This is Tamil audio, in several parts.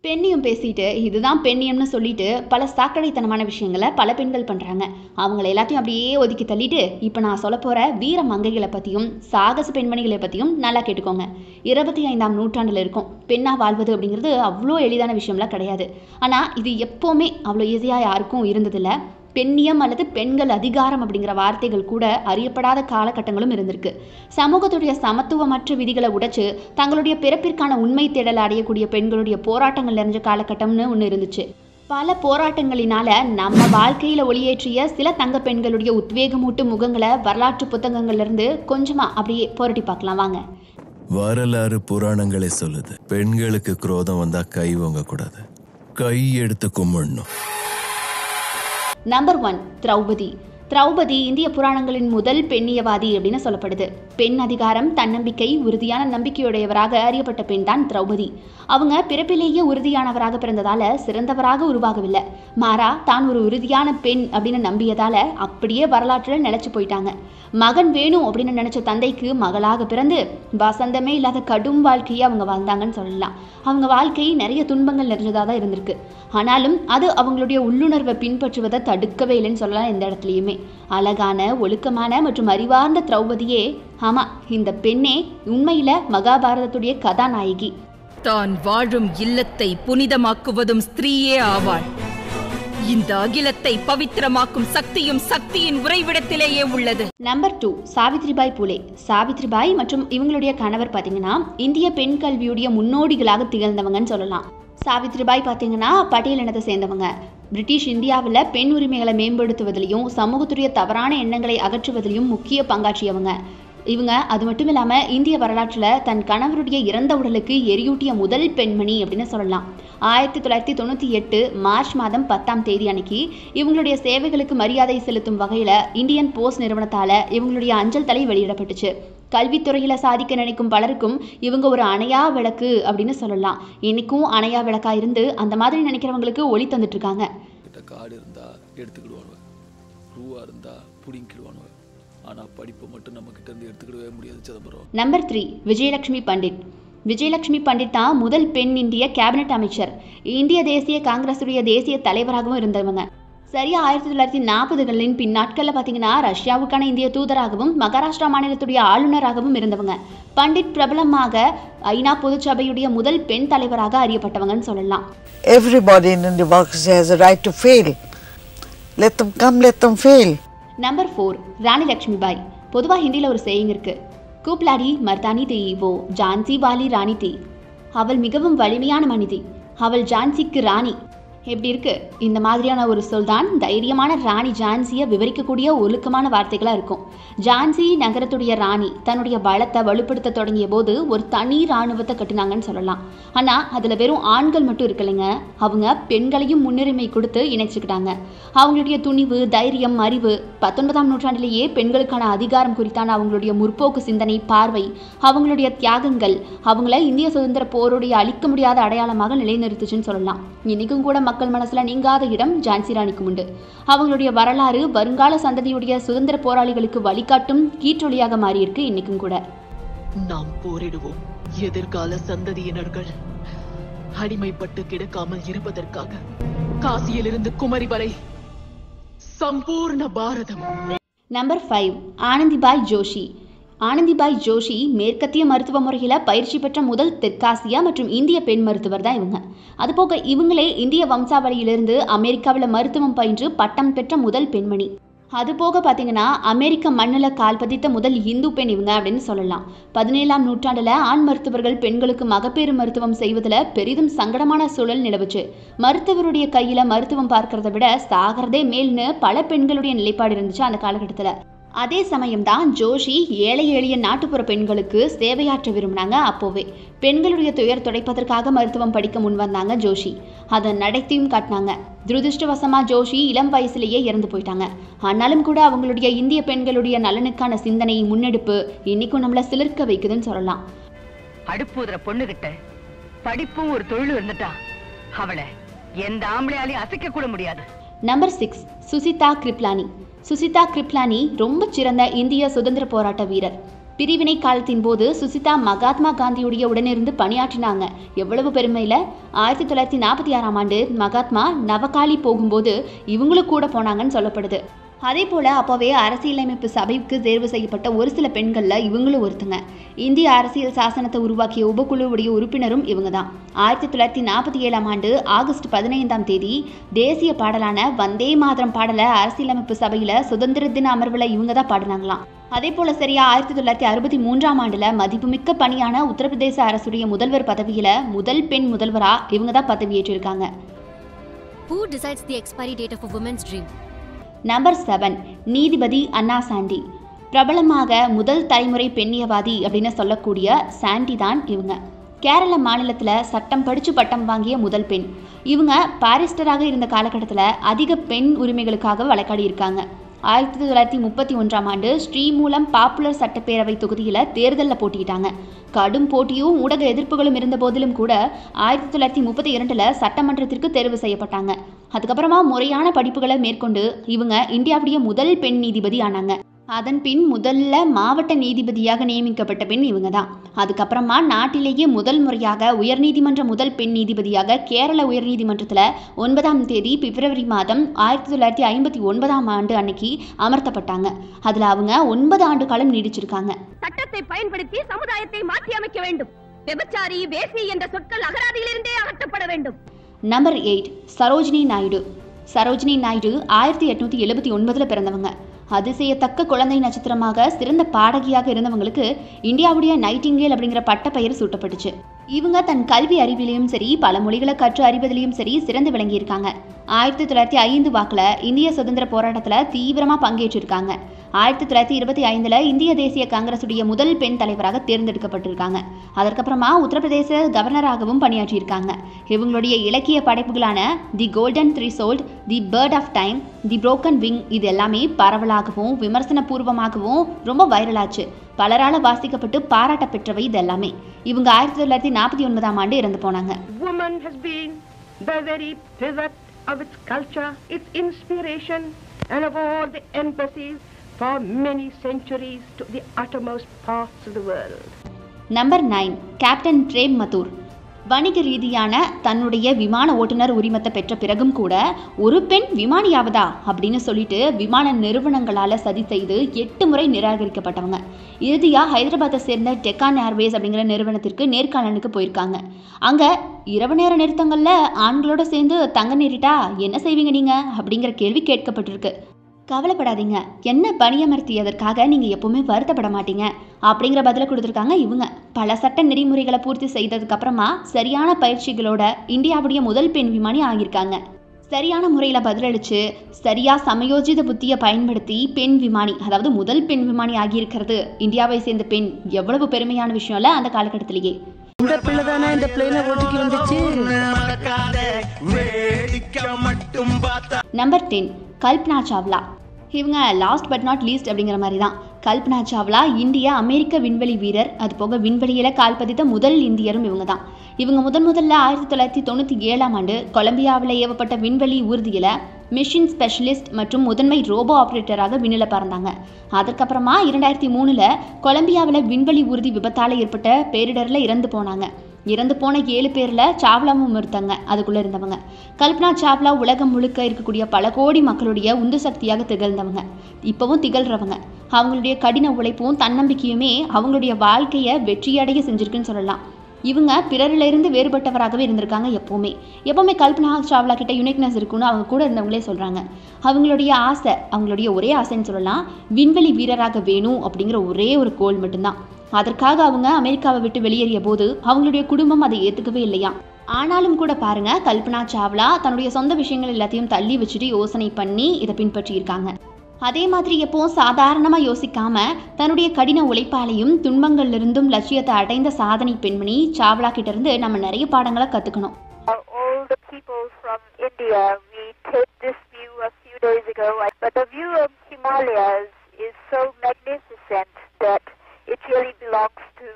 பெண்ணியம் பேசிட்டு இதுதான் பெண்ணியம்னு சொல்லிட்டு பல சாக்கடைத்தனமான விஷயங்களை பல பெண்கள் பண்ணுறாங்க. அவங்கள எல்லாத்தையும் அப்படியே ஒதுக்கி தள்ளிட்டு இப்போ நான் சொல்ல போகிற வீர மங்கைகளை பற்றியும் சாகச பெண்மணிகளை பற்றியும் நல்லா கேட்டுக்கோங்க. 25ஆம் நூற்றாண்டில் இருக்கும். பெண்ணாக வாழ்வது அப்படிங்கிறது அவ்வளோ எளிதான விஷயம்லாம் கிடையாது. ஆனால் இது எப்போவுமே அவ்வளோ ஈஸியாக யாருக்கும் இருந்ததில்லை. பெண்ணியம் அல்லது பெண்கள் அதிகாரம் அப்படிங்கிற வார்த்தைகள் கூட அறியப்படாத காலகட்டங்களும் இருந்திருக்கு. சமூகத்துடைய சமத்துவமற்ற விதிகளை உடைச்சு தங்களுடைய பிறப்பிற்கான உண்மை தேடலை அடையக்கூடிய பெண்களுடைய போராட்டங்கள் நிறைஞ்ச காலகட்டம்னு ஒன்று இருந்துச்சு. பல போராட்டங்களினால நம்ம வாழ்க்கையில ஒளியேற்றிய சில தங்க பெண்களுடைய உத்வேகமூட்டும் முகங்களை வரலாற்று புத்தகங்கள்ல இருந்து கொஞ்சமா அப்படியே புரட்டி பார்க்கலாம் வாங்க. வரலாறு புராணங்களே சொல்லுது, பெண்களுக்கு குரோதம் வந்தா கை வாங்க கூடாது, கை எடுத்து கும்பிடணும். நம்பர் 1 திரௌபதி. திரௌபதி இந்திய புராணங்களின் முதல் பெண்ணியவாதி அப்படின்னு சொல்லப்படுது. பெண் அதிகாரம், தன்னம்பிக்கை, உறுதியான நம்பிக்கையுடையவராக அறியப்பட்ட பெண் தான் திரௌபதி. அவங்க பிறப்பிலேயே உறுதியானவராக பிறந்ததால சிறந்தவராக உருவாகவில்லை. மாறா தான் ஒரு உறுதியான பெண் அப்படின்னு நம்பியதால அப்படியே வரலாற்றில் நிலைச்சு போயிட்டாங்க. மகன் வேணும் அப்படின்னு நினைச்ச தந்தைக்கு மகளாக பிறந்து வசந்தமே இல்லாத கடும் வாழ்க்கையை அவங்க வாழ்ந்தாங்கன்னு சொல்லலாம். அவங்க வாழ்க்கை நிறைய துன்பங்கள் நிறைஞ்சதாக தான் இருந்திருக்கு. ஆனாலும் அது அவங்களுடைய உள்ளுணர்வை பின்பற்றுவதை தடுக்கவே இல்லைன்னு சொல்லலாம். எந்த இடத்துலையுமே அழகான, ஒழுக்கமான மற்றும் அறிவார்ந்த திரௌபதியே, ஆமா, இந்த பெண்ணே உண்மையில மகாபாரதத்துடைய கதாநாயகி. தான் வாழும் இல்லத்தை புனிதமாக்குவதும் ஸ்திரீயே ஆவாள். இந்த அகிலத்தை பவித்திரமாக்கும் சக்தியும் சக்தியின் உறைவிடத்திலேயே உள்ளது. நம்பர் 2 சாவித்ரிபாய் பூலே. சாவித்ரிபாய் மற்றும் இவங்களுடைய கணவர் பார்த்தீங்கன்னா இந்திய பெண் கல்வியுடைய முன்னோடிகளாக திகழ்ந்தவங்கன்னு சொல்லலாம். சாவித்ரிபாய் பார்த்தீங்கன்னா பட்டியலினத்தை சேர்ந்தவங்க. பிரிட்டிஷ் இந்தியாவில் பெண் உரிமைகளை மேம்படுத்துவதிலையும் சமூகத்துடைய தவறான எண்ணங்களை அகற்றுவதிலையும் முக்கிய பங்காற்றியவங்க. இவங்க அது மட்டும் இல்லாமல் இந்திய வரலாற்றில் தன் கணவருடைய இறந்த உடலுக்கு எரியூட்டிய முதல் பெண்மணி அப்படின்னு சொல்லலாம். 1998 மார்ச் மாதம் 10ஆம் தேதி அன்னைக்கு இவங்களுடைய சேவைகளுக்கு மரியாதை செலுத்தும் வகையில் இந்தியன் போஸ்ட் நிறுவனத்தால் இவங்களுடைய அஞ்சல் தலை வெளியிடப்பட்டுச்சு. கல்வித்துறையில் சாதிக்க நினைக்கும் பலருக்கும் இவங்க ஒரு அணையா விளக்கு அப்படின்னு சொல்லலாம். இன்னைக்கும் அணையா விளக்கா இருந்து அந்த மாதிரி நினைக்கிறவங்களுக்கு ஒளி தந்துட்டு இருக்காங்க. காடு இருந்தா எடுத்துக்கிடுவானுவ, ரூவா இருந்தா புடிங்கிடுவானுவ. ஆனா படிப்பை மட்டும் நம்ம கிட்ட இருந்து எடுத்துக்கிடவே முடியாது சிதம்பரம். நம்பர் 3 விஜயலட்சுமி பண்டிட். விஜயலட்சுமி பண்டிட் தான் முதல் பெண் இந்திய கேபினட் அமைச்சர். இந்திய தேசிய காங்கிரசுடைய தேசிய தலைவராகவும் இருந்தவங்க. சரியா 1940களின் பின்னாட்களில் பார்த்தீங்கன்னா ரஷ்யாவுக்கான இந்திய தூதராகவும் மகாராஷ்டிரா மாநிலத்துடைய ஆளுநராகவும் இருந்தவங்க. பண்டிட் பிரபலமாக ஐநா பொதுச்சபையுடைய முதல் பெண் தலைவராக அறியப்பட்டவங்கன்னு சொல்லலாம். Everybody in Indian democracy has a right to fail. Let them come, let them fail. Number 4 ராணி லட்சுமிபாய். பொதுவாக ஹிந்தியில் ஒரு சேயிங் இருக்கு, கூப்லாடி மர்தானி தே ஓ ஜான்சி வாலி ராணி தே. அவள் மிகவும் வலிமையான மனிதி, அவள் ஜான்சிக்கு ராணி. எப்படி இருக்கு? இந்த மாதிரியான ஒரு சொல் தான் தைரியமான ராணி ஜான்சியை விவரிக்கக்கூடிய ஒழுக்கமான வார்த்தைகளாக இருக்கும். ஜான்சி நகரத்துடைய ராணி தன்னுடைய பலத்தை வலுப்படுத்த தொடங்கிய போது ஒரு தனி இராணுவத்தை கட்டினாங்கன்னு சொல்லலாம். ஆனால் அதில் வெறும் ஆண்கள் மட்டும் இருக்கலைங்க, அவங்க பெண்களையும் முன்னுரிமை கொடுத்து இணைச்சிக்கிட்டாங்க. அவங்களுடைய துணிவு, தைரியம், அறிவு 19ஆம் நூற்றாண்டிலேயே பெண்களுக்கான அதிகாரம் குறித்தான அவங்களுடைய முற்போக்கு சிந்தனை, பார்வை, அவங்களுடைய தியாகங்கள் அவங்கள இந்திய சுதந்திர போருடைய அழிக்க முடியாத அடையாளமாக நிலைநிறுத்துச்சுன்னு சொல்லலாம். இன்னைக்கும் கூட மக்கள் மனசுல நீங்காத இடம் ஜான்சி ராணிக்கு உண்டு. அவங்களுடைய வரலாறு வருங்கால சந்ததியுடைய சுதந்திர போராளிகளுக்கு வழிகாட்டும் கீற்றொலியாக மாறியிருக்கு இன்னைக்கும் கூட. நாம் போரிடுவோம் எதிர்கால சந்ததியினர்கள் அடிமைப்பட்டு கிடக்காமல் இருப்பதற்காக. காசியிலிருந்து குமரி வரை சம்பூர்ண பாரதம். நம்பர் 5 ஆனந்திபாய் ஜோஷி. ஆனந்திபாய் ஜோஷி மேற்கத்திய மருத்துவ முறையில் பயிற்சி பெற்ற முதல் தெற்காசியா மற்றும் இந்திய பெண் மருத்துவர் தான் இவங்க. அதுபோக இவங்களே இந்திய வம்சாவளியிலிருந்து அமெரிக்காவில் மருத்துவம் பயின்று பட்டம் பெற்ற முதல் பெண்மணி. அதுபோக பார்த்தீங்கன்னா அமெரிக்க மண்ணில் கால் பதித்த முதல் இந்து பெண் இவங்க அப்படின்னு சொல்லலாம். 17ஆம் நூற்றாண்டில் ஆண் மருத்துவர்கள் பெண்களுக்கு மகப்பேறு மருத்துவம் செய்வதில் பெரிதும் சங்கடமான சூழல் நிலவுச்சு. மருத்துவருடைய கையில் மருத்துவம் பார்க்கறத விட சாகிறதே மேல்னு பல பெண்களுடைய நிலைப்பாடு இருந்துச்சு அந்த காலகட்டத்தில். அதே சமயம்தான் ஜோஷி ஏழை எளிய நாட்டுப்புற பெண்களுக்கு சேவையாற்ற விரும்பினாங்க. அப்போவே பெண்களுடைய துயர் துடைப்பதற்காக மருத்துவம் படிக்க முன் வந்தாங்க ஜோஷி. அதை நடத்தியும் காட்டினாங்க. துரதிருஷ்டவசமா ஜோஷி இளம் வயசுலேயே இறந்து போயிட்டாங்க. ஆனாலும் கூட அவங்களுடைய இந்திய பெண்களுடைய நலனுக்கான சிந்தனை, முன்னெடுப்பு இன்னைக்கும் நம்மள சிலிர்க்க வைக்குதுன்னு சொல்லலாம். அடுப்புதுற பொண்ணுகிட்ட படிப்பும் ஒரு தொழில் இருந்துட்டா அவளை எந்த ஆம்பளையாலையும் அசைக்க கூட முடியாது. நம்பர் 6 சுசிதா கிருப்லானி. சுசிதா கிருப்லானி ரொம்ப சிறந்த இந்திய சுதந்திர போராட்ட வீரர். பிரிவினை காலத்தின் போது சுசிதா மகாத்மா காந்தியுடைய உடனிருந்து பணியாற்றினாங்க. எவ்வளவு பெருமையில் 1946ஆம் ஆண்டு மகாத்மா நவகாளி போகும்போது இவங்களும் கூட போனாங்கன்னு சொல்லப்படுது. அதே போல் அப்போவே அரசியலமைப்பு சபைக்கு தேர்வு செய்யப்பட்ட ஒரு சில பெண்களில் இவங்களும் ஒருத்தங்க. இந்திய அரசியல் சாசனத்தை உருவாக்கிய உபக்குழுவுடைய உறுப்பினரும் இவங்க தான். 1947ஆம் ஆண்டு ஆகஸ்ட் 15ஆம் தேதி தேசிய பாடலான வந்தே மாதரம் பாடலை அரசியலமைப்பு சபையில் சுதந்திர தின அமர்வில் இவங்க தான் பாடினாங்களாம். அதே போல சரியா 1963ஆம் ஆண்டுல மதிப்புமிக்க பணியான உத்தரப்பிரதேச அரசுடைய முதல்வர் பதவியில முதல் பெண் முதல்வரா இவங்க தான் பதவியேற்றிருக்காங்க. Who decides the expiry date of a woman's dream? Number 7 நீதிபதி அண்ணா சாண்டி. பிரபலமாக முதல் தலைமுறை பெண்ணியவாதி அப்படின்னு சொல்லக்கூடிய சாண்டி தான் இவங்க. கேரள மாநிலத்தில் சட்டம் படித்து பட்டம் வாங்கிய முதல் பெண். இவங்க பாரிஸ்டராக இருந்த காலகட்டத்தில் அதிக பெண் உரிமைகளுக்காக வழக்காடி இருக்காங்க. 1931ஆம் ஆண்டு ஸ்ரீமூலம் பாப்புலர் சட்டப்பேரவை தொகுதியில் தேர்தலில் போட்டிக்கிட்டாங்க. கடும் போட்டியும் ஊடக எதிர்ப்புகளும் இருந்த போதிலும் கூட 1932 சட்டமன்றத்திற்கு தேர்வு செய்யப்பட்டாங்க. அதுக்கப்புறமா முறையான படிப்புகளை மேற்கொண்டு இவங்க இந்தியாவுடைய முதல் பெண் நீதிபதி ஆனாங்க. அதன் பின் முதல்ல மாவட்ட நீதிபதியாக நியமிக்கப்பட்ட பெண் இவங்க தான். அதுக்கப்புறமா நாட்டிலேயே முதல் முறையாக உயர்நீதிமன்ற முதல் பெண் நீதிபதியாக கேரள உயர்நீதிமன்றத்தில் 9ஆம் தேதி பிப்ரவரி மாதம் 1959ஆம் ஆண்டு அன்னைக்கு அமர்த்தப்பட்டாங்க. அதில் அவங்க 9 ஆண்டு காலம் நீடிச்சிருக்காங்க. சட்டத்தை பயன்படுத்தி சமுதாயத்தை மாற்றி அமைக்க வேண்டும். விபச்சாரி, வேசி என்ற சொற்கள் அகராதியிலிருந்தே அகற்றப்பட வேண்டும். நம்பர் 8 சரோஜினி நாயுடு. சரோஜினி நாயுடு 1879 பிறந்தவங்க. அதிசயத்தக்க குழந்தை நட்சத்திரமாக சிறந்த பாடகியாக இருந்தவங்களுக்கு இந்தியாவுடைய நைட்டிங்கேல் அப்படிங்கிற பட்ட பெயர் சூட்டப்பட்டுச்சு. இவங்க தன் கல்வி அறிவிலையும் சரி பல மொழிகளை கற்று அறிவதிலையும் சரி சிறந்து விளங்கியிருக்காங்க. 1905 வாக்கில் இந்திய சுதந்திர போராட்டத்தில் தீவிரமாக பங்கேற்றிருக்காங்க. 1925 இந்திய தேசிய காங்கிரசுடைய முதல் பெண் தலைவராக தேர்ந்தெடுக்கப்பட்டிருக்காங்க. அதற்கப்புறமா உத்தரப்பிரதேச கவர்னராகவும் பணியாற்றியிருக்காங்க. இவங்களுடைய இலக்கிய படைப்புகளான the golden threshold, the bird of time, the broken wing இது எல்லாமே பரவலாகவும் விமர்சன பூர்வமாகவும் ரொம்ப வைரலாச்சு. பலரால் வாசிக்கப்பட்டு பாராட்ட பெற்றவை இது எல்லாமே. இவங்க 1949ஆம் ஆண்டு இறந்து போனாங்க. Woman has been the very pivot of its culture, its inspiration, and of all the emphases for many centuries to the uttermost parts of the world. Number 9 captain Prem Mathur. வணிக ரீதியான தன்னுடைய விமான ஓட்டுநர் உரிமத்தை பெற்ற பிறகும் கூட ஒரு பெண் விமானியாவதா அப்படின்னு சொல்லிட்டு விமான நிறுவனங்களால் சதி செய்து 8 முறை நிராகரிக்கப்பட்டவங்க. இறுதியாக ஹைதராபாத்தை சேர்ந்த டெக்கான் ஏர்வேஸ் அப்படிங்கிற நிறுவனத்திற்கு நேர்காணலுக்கு போயிருக்காங்க. அங்கே இரவு நேர நிறுத்தங்களில் ஆண்களோட சேர்ந்து தங்க நேரிட்டா என்ன செய்வீங்க நீங்கள் அப்படிங்கிற கேள்வி கேட்கப்பட்டிருக்கு. கவலைப்படாதீங்க, என்ன பணியமர்த்தியதற்காக நீங்கள் எப்பவுமே வருத்தப்பட மாட்டீங்க அப்படிங்கிற பதிலை கொடுத்துருக்காங்க. இவங்க பல சட்ட நெறிமுறைகளை பூர்த்தி செய்ததுக்கு அப்புறமா சரியான பயிற்சிகளோட இந்தியாவுடைய முதல் பெண் விமானி ஆகியிருக்காங்க. சரியான முறையில் பதிலளித்து சரியாக சமயோஜித புத்தியை பயன்படுத்தி பெண் விமானி அதாவது முதல் பெண் விமானி ஆகியிருக்கிறது இந்தியாவை சேர்ந்த பெண் எவ்வளவு பெருமையான விஷயம் இல்லை அந்த காலகட்டத்திலேயே. நம்பர் 10 கல்பனா சாவ்லா. இவங்க லாஸ்ட் பட் நாட் லீஸ்ட் அப்படிங்கிற மாதிரி தான். கல்பனா சாவ்லா இந்திய அமெரிக்க விண்வெளி வீரர், அது போக விண்வெளியில் கால் பதித்த முதல் இந்தியரும் இவங்க தான். இவங்க முதல்ல 1997ஆம் ஆண்டு கொலம்பியாவில் ஏவப்பட்ட விண்வெளி ஊர்தியில் மிஷின் ஸ்பெஷலிஸ்ட் மற்றும் முதன்மை ரோபோ ஆப்ரேட்டராக விண்ணில் பறந்தாங்க. அதுக்கப்புறமா 2003 கொலம்பியாவில் விண்வெளி ஊர்தி விபத்தால் ஏற்பட்ட பேரிடரில் இறந்து போனாங்க. இறந்து போன 7 பேரில் சாவ்லாவும் ஒருத்தங்க அதுக்குள்ளே இருந்தவங்க. கல்பனா சாவ்லா உலகம் முழுக்க இருக்கக்கூடிய பல கோடி மக்களுடைய உந்து சக்தியாக திகழ்ந்தவங்க, இப்போவும் திகழ்கிறவங்க. அவங்களுடைய கடின உழைப்பும் தன்னம்பிக்கையுமே அவங்களுடைய வாழ்க்கையை வெற்றியடைய செஞ்சிருக்குன்னு சொல்லலாம். இவங்க பிறரிலிருந்து வேறுபட்டவராகவே இருந்திருக்காங்க. எப்போவுமே கல்பனா சாவ்லா கிட்ட யூனிக்னஸ் இருக்குன்னு அவங்க கூட இருந்தவங்களே சொல்கிறாங்க. அவங்களுடைய ஆசை, அவங்களுடைய ஒரே ஆசைன்னு சொல்லலாம், விண்வெளி வீரராக வேணும் அப்படிங்கிற ஒரே ஒரு கோல் மட்டும்தான். அதற்காக அவங்க அமெரிக்காவை விட்டு வெளியேறிய போது அவங்களுடைய குடும்பம் அதை ஏற்றுக்கவே இல்லையா. ஆனாலும் கூட பாருங்க, கல்பனா சாவ்லா தன்னுடைய சொந்த விஷயங்கள் எல்லாத்தையும் தள்ளி வச்சுட்டு யோசனை பண்ணி இதை பின்பற்றியிருக்காங்க. அதே மாதிரி எப்பவும் சாதாரணமாக யோசிக்காம தன்னுடைய கடின உழைப்பாலையும் துன்பங்கள்லிருந்தும் லட்சியத்தை அடைந்த சாதனை பெண்மணி சாவ்லா கிட்ட இருந்து நம்ம நிறைய பாடங்களை கற்றுக்கணும். All the people from India, we take this view a few days ago, but the view of Himalayas is so magnificent that it really belongs to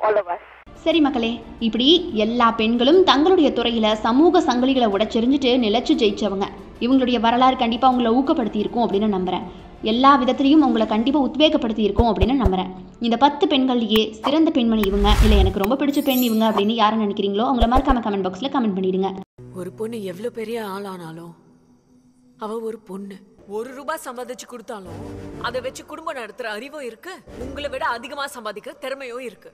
all of us. சரி மக்களே, இப்படி எல்லா பெண்களும் தங்களுடைய துறையில் சமூக சங்கிலிகளை உடைச்செறிஞ்சிட்டு நிலைச்சு ஜெயிச்சவங்க. இவங்களுடைய வரலாறு கண்டிப்பாக உங்களை ஊக்கப்படுத்தி இருக்கும் அப்படின்னு நம்புகிறேன். எல்லா விதத்திலையும் உங்களை கண்டிப்பாக உத்வேகப்படுத்தி இருக்கும் அப்படின்னு நம்புறேன். இந்த 10 பெண்கள்லேயே சிறந்த பெண்மணி இவங்க, இல்லை எனக்கு ரொம்ப பிடிச்ச பெண் இவங்க அப்படின்னு யாரை நினைக்கிறீங்களோ அவங்கள மறக்காம கமெண்ட் பாக்ஸில் கமெண்ட் பண்ணிடுங்க. ஒரு பொண்ணு எவ்வளவு பெரிய ஆளானாலும் அவ ஒரு பொண்ணு. 1 ரூபாய் சம்பாதிச்சு கொடுத்தாலும் அதை வச்சு குடும்பம் நடத்துற அறிவும் இருக்கு, உங்களை விட அதிகமா சம்பாதிக்கிற திறமையும் இருக்கு.